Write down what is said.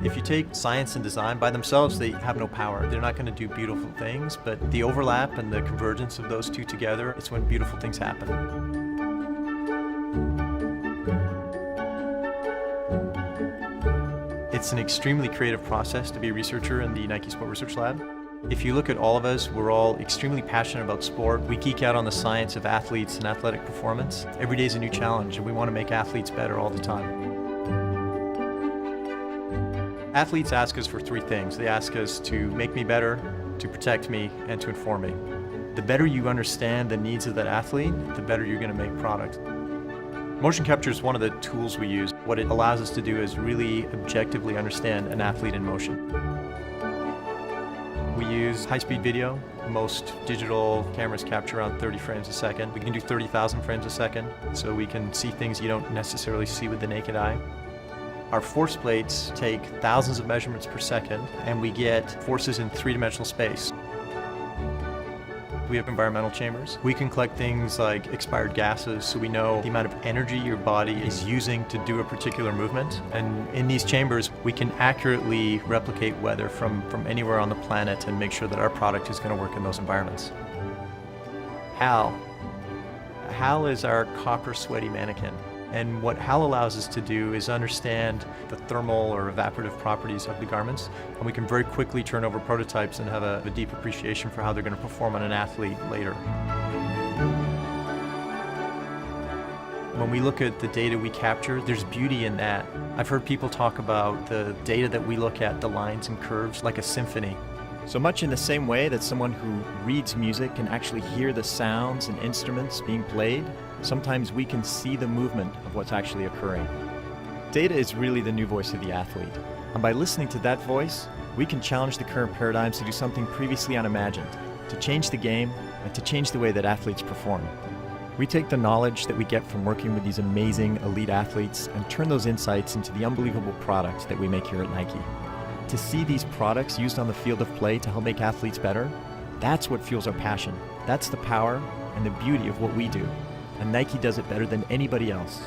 If you take science and design by themselves, they have no power. They're not going to do beautiful things, but the overlap and the convergence of those two together, it's when beautiful things happen. It's an extremely creative process to be a researcher in the Nike Sport Research Lab. If you look at all of us, we're all extremely passionate about sport. We geek out on the science of athletes and athletic performance. Every day is a new challenge, and we want to make athletes better all the time. Athletes ask us for three things. They ask us to make me better, to protect me, and to inform me. The better you understand the needs of that athlete, the better you're going to make product. Motion capture is one of the tools we use. What it allows us to do is really objectively understand an athlete in motion. We use high-speed video. Most digital cameras capture around 30 frames a second. We can do 30,000 frames a second, so we can see things you don't necessarily see with the naked eye. Our force plates take thousands of measurements per second, and we get forces in three-dimensional space. We have environmental chambers. We can collect things like expired gases, so we know the amount of energy your body is using to do a particular movement. And in these chambers, we can accurately replicate weather from anywhere on the planet and make sure that our product is going to work in those environments. HAL. HAL is our copper sweaty mannequin. And what HAL allows us to do is understand the thermal or evaporative properties of the garments, and we can very quickly turn over prototypes and have a deep appreciation for how they're going to perform on an athlete later. When we look at the data we capture, there's beauty in that. I've heard people talk about the data that we look at, the lines and curves, like a symphony. So much in the same way that someone who reads music can actually hear the sounds and instruments being played, sometimes we can see the movement of what's actually occurring. Data is really the new voice of the athlete, and by listening to that voice, we can challenge the current paradigms to do something previously unimagined, to change the game and to change the way that athletes perform. We take the knowledge that we get from working with these amazing elite athletes and turn those insights into the unbelievable products that we make here at Nike. To see these products used on the field of play to help make athletes better, that's what fuels our passion. That's the power and the beauty of what we do. And Nike does it better than anybody else.